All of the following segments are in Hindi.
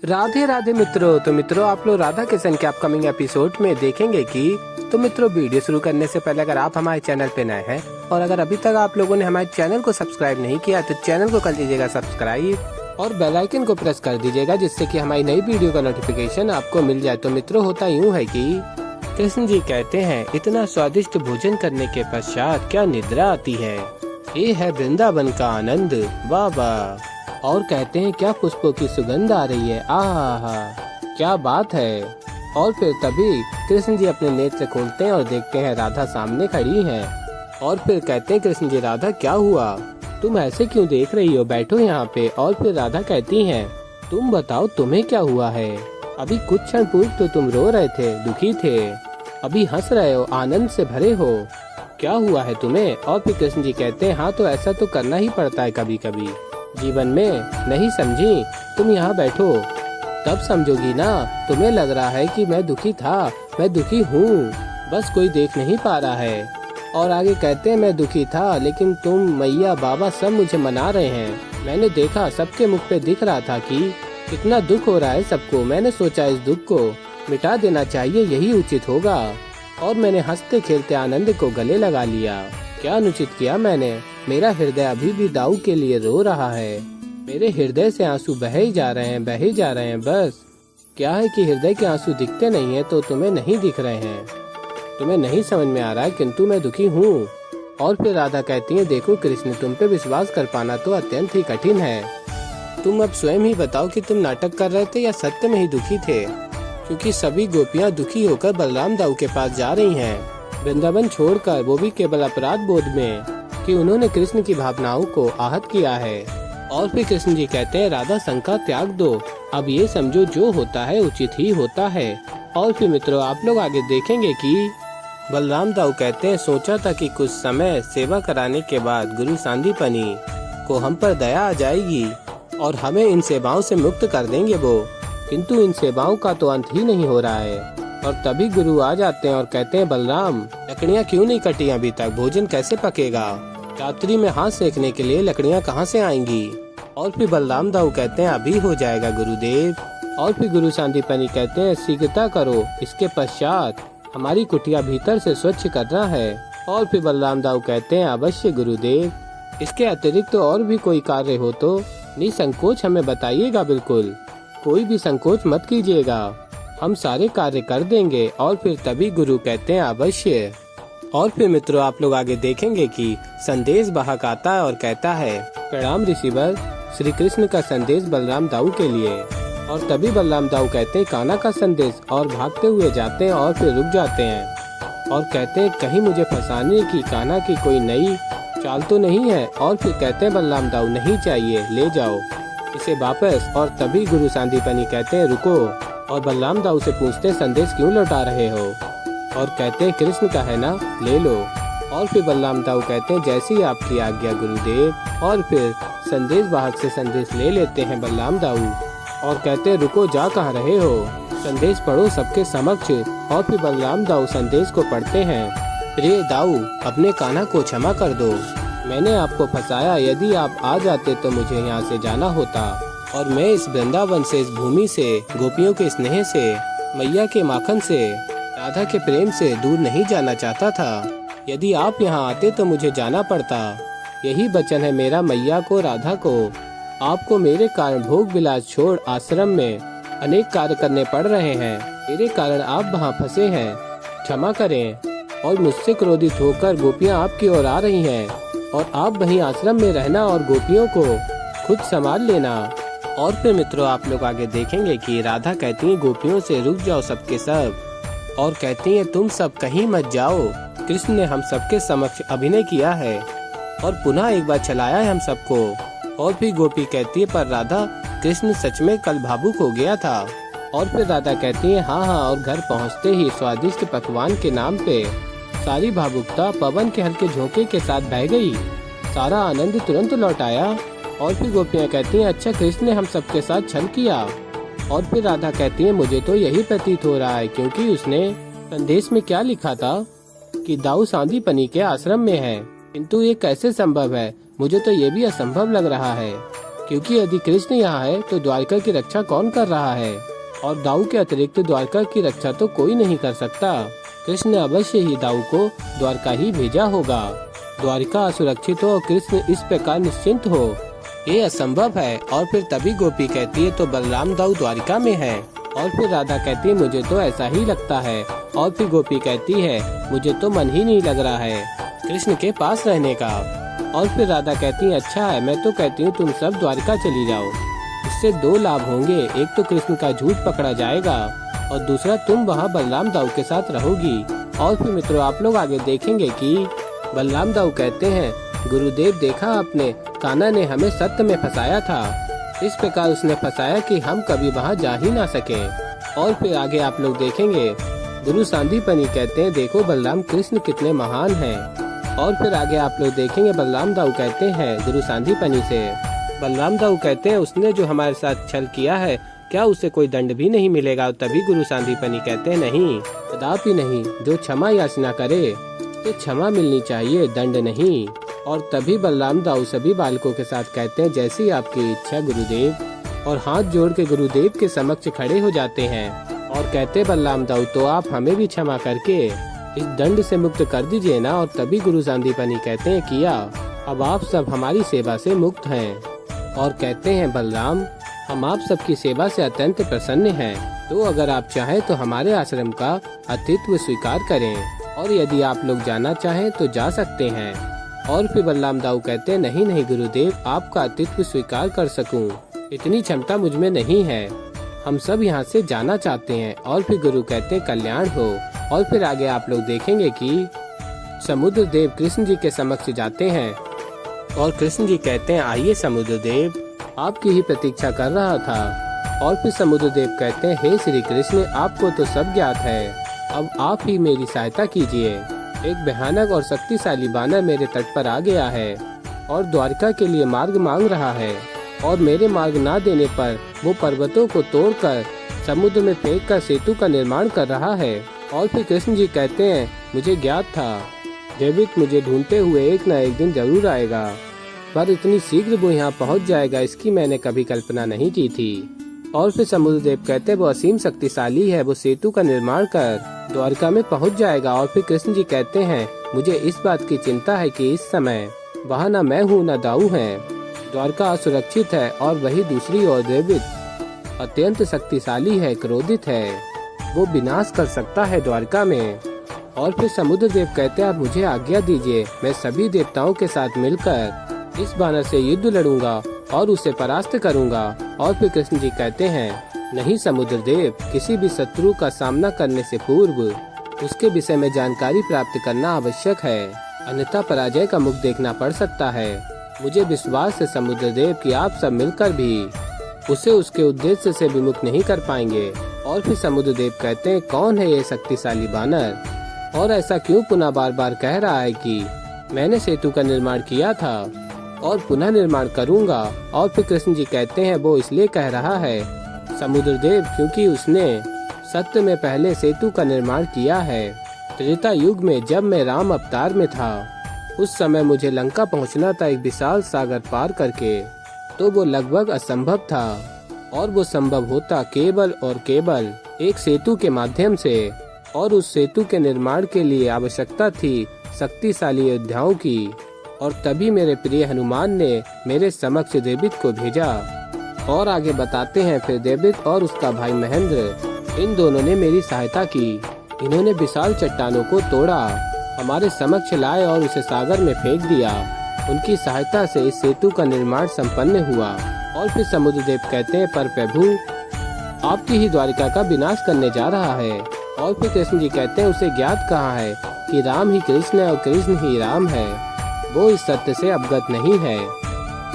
राधे राधे मित्रों। तो मित्रों, आप लोग राधा किशन के अपकमिंग एपिसोड में देखेंगे कि तो मित्रों, वीडियो शुरू करने से पहले अगर आप हमारे चैनल पे नए हैं और अगर अभी तक आप लोगों ने हमारे चैनल को सब्सक्राइब नहीं किया तो चैनल को कर लीजिएगा सब्सक्राइब और बेल आइकन को प्रेस कर दीजिएगा, जिससे कि हमारी नई वीडियो का नोटिफिकेशन आपको मिल जाए। तो मित्रों, होता यूँ है कि कृष्ण जी कहते हैं, इतना स्वादिष्ट भोजन करने के पश्चात क्या निद्रा आती है, ये है वृंदावन का आनंद, वाह वाह। और कहते हैं, क्या पुष्पों की सुगंध आ रही है, आहा क्या बात है। और फिर तभी कृष्ण जी अपने नेत्र खोलते हैं और देखते हैं राधा सामने खड़ी है। और फिर कहते हैं, कृष्ण जी, राधा क्या हुआ, तुम ऐसे क्यों देख रही हो, बैठो यहाँ पे। और फिर राधा कहती हैं, तुम बताओ तुम्हें क्या हुआ है, अभी कुछ क्षण पूर्व तो तुम रो रहे थे, दुखी थे, अभी हंस रहे हो, आनंद से भरे हो, क्या हुआ है तुम्हें। और फिर कृष्ण जी कहते हैं, हाँ तो ऐसा तो करना ही पड़ता है कभी कभी जीवन में, नहीं समझी, तुम यहाँ बैठो तब समझोगी ना। तुम्हें लग रहा है कि मैं दुखी था, मैं दुखी हूँ, बस कोई देख नहीं पा रहा है। और आगे कहते हैं, मैं दुखी था लेकिन तुम, मैया, बाबा सब मुझे मना रहे हैं। मैंने देखा, सबके मुख पे दिख रहा था कि कितना दुख हो रहा है सबको। मैंने सोचा इस दुख को मिटा देना चाहिए, यही उचित होगा। और मैंने हंसते खेलते आनंद को गले लगा लिया। क्या अनुचित किया मैंने, मेरा हृदय अभी भी दाऊ के लिए रो रहा है, मेरे हृदय से आंसू बहे ही जा रहे हैं, बहे जा रहे हैं। बस क्या है कि हृदय के आंसू दिखते नहीं है तो तुम्हें नहीं दिख रहे हैं, तुम्हें नहीं समझ में आ रहा है, किंतु मैं दुखी हूँ। और फिर राधा कहती है, देखो कृष्ण, तुम पे विश्वास कर पाना तो अत्यंत ही कठिन है। तुम अब स्वयं ही बताओ कि तुम नाटक कर रहे थे या सत्य में ही दुखी थे, क्योंकि सभी गोपियाँ दुखी होकर बलराम दाऊ के पास जा रही हैं, वृंदावन छोड़कर, वो भी केवल अपराध बोध में कि उन्होंने कृष्ण की भावनाओं को आहत किया है। और फिर कृष्ण जी कहते हैं, राधा शंका त्याग दो, अब ये समझो जो होता है उचित ही होता है। और फिर मित्रों, आप लोग आगे देखेंगे कि बलराम दाऊ कहते हैं, सोचा था कि कुछ समय सेवा कराने के बाद गुरु सांदीपनी को हम पर दया आ जाएगी और हमें इन सेवाओं से मुक्त कर देंगे वो, किंतु इन सेवाओं का तो अंत ही नहीं हो रहा है। और तभी गुरु आ जाते हैं और कहते हैं, बलराम, लकड़ियाँ क्यों नहीं कटी अभी तक, भोजन कैसे पकेगा, रात्रि में हाथ सेकने के लिए लकड़ियाँ कहाँ से आएंगी। और फिर बलराम दाऊ कहते हैं, अभी हो जाएगा गुरुदेव। और फिर गुरु सांदीपनी कहते हैं, शीघ्रता करो, इसके पश्चात हमारी कुटिया भीतर से स्वच्छ करना है। और फिर बलराम दाऊ कहते हैं, अवश्य गुरुदेव, इसके अतिरिक्त तो और भी कोई कार्य हो तो निसंकोच हमें बताइएगा, बिल्कुल कोई भी संकोच मत कीजिएगा, हम सारे कार्य कर देंगे। और फिर तभी गुरु कहते हैं, अवश्य। और फिर मित्रों, आप लोग आगे देखेंगे कि संदेश वाहक आता है और कहता है, प्रणाम ऋषिवर, श्री कृष्ण का संदेश बलराम दाऊ के लिए। और तभी बलराम दाऊ कहते हैं, कान्हा का संदेश, और भागते हुए जाते हैं और फिर रुक जाते हैं और कहते हैं, कहीं मुझे फंसाने की कान्हा की कोई नई चाल तो नहीं है। और फिर कहते हैं बलराम दाऊ, नहीं चाहिए, ले जाओ इसे वापस। और तभी गुरु सांदीपनी कहते हैं, रुको, और बलराम दाऊ से पूछते, संदेश क्यों लौटा रहे हो। और कहते हैं, कृष्ण का है ना, ले लो। और फिर बलराम दाऊ कहते हैं, जैसी आपकी आज्ञा गुरुदेव। और फिर संदेश वाहक से संदेश ले लेते हैं बलराम दाऊ और कहते हैं, रुको, जा कहाँ रहे हो, संदेश पढ़ो सबके समक्ष। और फिर बलराम दाऊ संदेश को पढ़ते हैं, प्रिय दाऊ, अपने कान्हा को क्षमा कर दो, मैंने आपको फंसाया, यदि आप आ जाते तो मुझे यहाँ से जाना होता और मैं इस वृंदावन से, इस भूमि से, गोपियों के स्नेह से, मैया के माखन से, राधा के प्रेम से दूर नहीं जाना चाहता था। यदि आप यहाँ आते तो मुझे जाना पड़ता, यही वचन है मेरा मैया को, राधा को। आपको मेरे कारण भोग विलास छोड़ आश्रम में अनेक कार्य करने पड़ रहे हैं, मेरे कारण आप वहाँ फंसे हैं, क्षमा करें। और मुझसे क्रोधित होकर गोपियाँ आपकी ओर आ रही हैं और आप वहीं आश्रम में रहना और गोपियों को खुद संभाल लेना। और फिर मित्रों, आप लोग आगे देखेंगे कि राधा कहती है, गोपियों से रुक जाओ सबके सब, और कहती है, तुम सब कहीं मत जाओ, कृष्ण ने हम सबके समक्ष अभिनय किया है और पुनः एक बार चलाया है हम सबको। और फिर गोपी कहती है, पर राधा, कृष्ण सच में कल भावुक हो गया था। और फिर राधा कहती है, हाँ हाँ, और घर पहुँचते ही स्वादिष्ट पकवान के नाम पे सारी भावुकता पवन के हल्के झोंके के साथ बह गई, सारा आनंद तुरंत लौट आया। और फिर गोपियाँ कहती हैं, अच्छा, कृष्ण ने हम सबके साथ छल किया। और फिर राधा कहती है, मुझे तो यही प्रतीत हो रहा है, क्योंकि उसने संदेश में क्या लिखा था कि दाऊ सांदीपनी के आश्रम में है, किंतु ये कैसे संभव है, मुझे तो ये भी असंभव लग रहा है। क्योंकि यदि कृष्ण यहाँ है तो द्वारका की रक्षा कौन कर रहा है, और दाऊ के अतिरिक्त द्वारका की रक्षा तो कोई नहीं कर सकता। कृष्ण ने अवश्य ही दाऊ को द्वारका ही भेजा होगा। द्वारिका असुरक्षित हो और कृष्ण इस प्रकार निश्चिंत हो, ये असंभव है। और फिर तभी गोपी कहती है तो बलराम दाऊ द्वारिका में है। और फिर राधा कहती है मुझे तो ऐसा ही लगता है। और फिर गोपी कहती है मुझे तो मन ही नहीं लग रहा है कृष्ण के पास रहने का। और फिर राधा कहती है अच्छा है, मैं तो कहती हूँ तुम सब द्वारिका चली जाओ। इससे दो लाभ होंगे, एक तो कृष्ण का झूठ पकड़ा जाएगा और दूसरा तुम वहाँ बलराम दाऊ के साथ रहोगी। और फिर मित्रों आप लोग आगे देखेंगे कि बलराम दाऊ कहते हैं गुरुदेव देखा आपने, कान्हा ने हमें सत्य में फंसाया था। इस प्रकार उसने फंसाया कि हम कभी वहाँ जा ही ना सके। और फिर आगे आप लोग देखेंगे गुरु सांदीपनी कहते हैं देखो बलराम कृष्ण कितने महान हैं। और फिर आगे आप लोग देखेंगे बलराम दाऊ कहते हैं गुरु सांदीपनी से, बलराम दाऊ कहते हैं उसने जो हमारे साथ छल किया है क्या उसे कोई दंड भी नहीं मिलेगा। तभी गुरु सांदीपनी कहते हैं नहीं, कदापि नहीं, जो क्षमा याचना करे तो क्षमा मिलनी चाहिए, दंड नहीं। और तभी बलराम दाऊ सभी बालकों के साथ कहते हैं जैसी आपकी इच्छा गुरुदेव, और हाथ जोड़ के गुरुदेव के समक्ष खड़े हो जाते हैं और कहते बलराम दाऊ तो आप हमें भी क्षमा करके इस दंड से मुक्त कर दीजिए ना। और तभी गुरु सांदीपनी कहते हैं किया, अब आप सब हमारी सेवा से मुक्त हैं। और कहते हैं बलराम हम आप सबकी सेवा से अत्यंत प्रसन्न हैं, तो अगर आप चाहें तो हमारे आश्रम का अतिथ्य स्वीकार करें, और यदि आप लोग जाना चाहें तो जा सकते हैं। और फिर बलराम दाऊ कहते हैं नहीं नहीं गुरुदेव, आपका अतिथ्य स्वीकार कर सकूं, इतनी क्षमता मुझ में नहीं है, हम सब यहाँ से जाना चाहते हैं। और फिर गुरु कहते हैं कल्याण हो। और फिर आगे आप लोग देखेंगे कि समुद्र देव कृष्ण जी के समक्ष जाते हैं और कृष्ण जी कहते हैं आइए समुद्र देव, आपकी ही प्रतीक्षा कर रहा था। और फिर समुद्र देव कहते हैं हे श्री कृष्ण, आपको तो सब ज्ञात है, अब आप ही मेरी सहायता कीजिए। एक भयानक और शक्तिशाली बानर मेरे तट पर आ गया है और द्वारका के लिए मार्ग मांग रहा है, और मेरे मार्ग ना देने पर वो पर्वतों को तोड़कर समुद्र में फेंककर सेतु का निर्माण कर रहा है। और फिर कृष्ण जी कहते हैं मुझे ज्ञात था देवित मुझे ढूंढते हुए एक न एक दिन जरूर आएगा, पर इतनी शीघ्र वो यहाँ पहुँच जाएगा इसकी मैंने कभी कल्पना नहीं की थी। और फिर समुद्र देव कहते हैं वो असीम शक्तिशाली है, वो सेतु का निर्माण कर द्वारका में पहुँच जाएगा। और फिर कृष्ण जी कहते हैं मुझे इस बात की चिंता है कि इस समय वहाँ न मैं हूँ न दाऊ है, द्वारका असुरक्षित है, और वही दूसरी ओर देवित अत्यंत शक्तिशाली है, क्रोधित है, वो विनाश कर सकता है द्वारका में। और फिर समुद्र देव कहते हैं आप मुझे आज्ञा दीजिए, मैं सभी देवताओं के साथ मिलकर इस बानर से युद्ध लड़ूंगा और उसे परास्त करूंगा। और फिर कृष्ण जी कहते हैं नहीं समुद्र देव, किसी भी शत्रु का सामना करने से पूर्व उसके विषय में जानकारी प्राप्त करना आवश्यक है, अन्यथा पराजय का मुख देखना पड़ सकता है। मुझे विश्वास है समुद्र देव कि आप सब मिलकर भी उसे उसके उद्देश्य से विमुख नहीं कर पाएंगे। और फिर समुद्र देव कहते हैं कौन है ये शक्तिशाली बानर, और ऐसा क्यों पुनः बार बार कह रहा है कि मैंने सेतु का निर्माण किया था और पुनः निर्माण करूंगा। और फिर कृष्ण जी कहते हैं वो इसलिए कह रहा है समुद्र देव क्योंकि उसने सत्य में पहले सेतु का निर्माण किया है। त्रेता युग में जब मैं राम अवतार में था उस समय मुझे लंका पहुंचना था एक विशाल सागर पार करके, तो वो लगभग असंभव था, और वो संभव होता केवल और केवल एक सेतु के माध्यम से। और उस सेतु के निर्माण के लिए आवश्यकता थी शक्तिशाली योद्धाओं की, और तभी मेरे प्रिय हनुमान ने मेरे समक्ष देवित को भेजा। और आगे बताते हैं फिर देवित और उसका भाई महेंद्र, इन दोनों ने मेरी सहायता की। इन्होंने विशाल चट्टानों को तोड़ा, हमारे समक्ष लाए और उसे सागर में फेंक दिया। उनकी सहायता से इस सेतु का निर्माण संपन्न हुआ। और फिर समुद्र देव कहते हैं पर प्रभु आपकी ही द्वारिका का विनाश करने जा रहा है। और फिर कृष्ण जी कहते हैं उसे ज्ञात कहाँ है कि राम ही कृष्ण है और कृष्ण ही राम है, वो इस सत्य से अवगत नहीं है।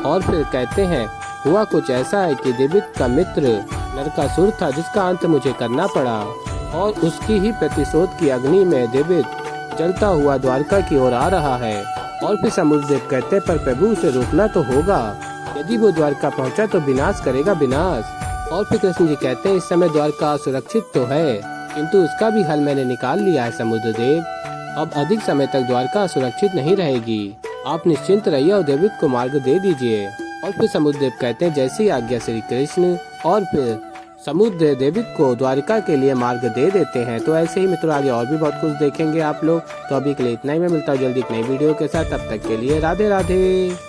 और फिर कहते हैं हुआ कुछ ऐसा है कि देवित का मित्र नरकासुर था जिसका अंत मुझे करना पड़ा, और उसकी ही प्रतिशोध की अग्नि में देवित जलता हुआ द्वारका की ओर आ रहा है। और फिर समुद्र देव कहते हैं पर प्रभु उसे रोकना तो होगा, यदि वो द्वारका पहुंचा तो विनाश करेगा विनाश। और फिर कृष्ण जी कहते हैं इस समय द्वारका सुरक्षित तो है, किंतु उसका भी हल मैंने निकाल लिया है समुद्र देव, अब अधिक समय तक द्वारका सुरक्षित नहीं रहेगी, आप निश्चिंत रहिए और देवित को मार्ग दे दीजिए। और फिर समुद्रदेव कहते हैं जैसी आज्ञा श्री कृष्ण, और फिर समुद्र देवी को द्वारिका के लिए मार्ग दे देते हैं। तो ऐसे ही मित्रों आगे और भी बहुत कुछ देखेंगे आप लोग। तो अभी के लिए इतना ही, मैं मिलता हूँ जल्दी एक नई वीडियो के साथ। तब तक के लिए राधे राधे।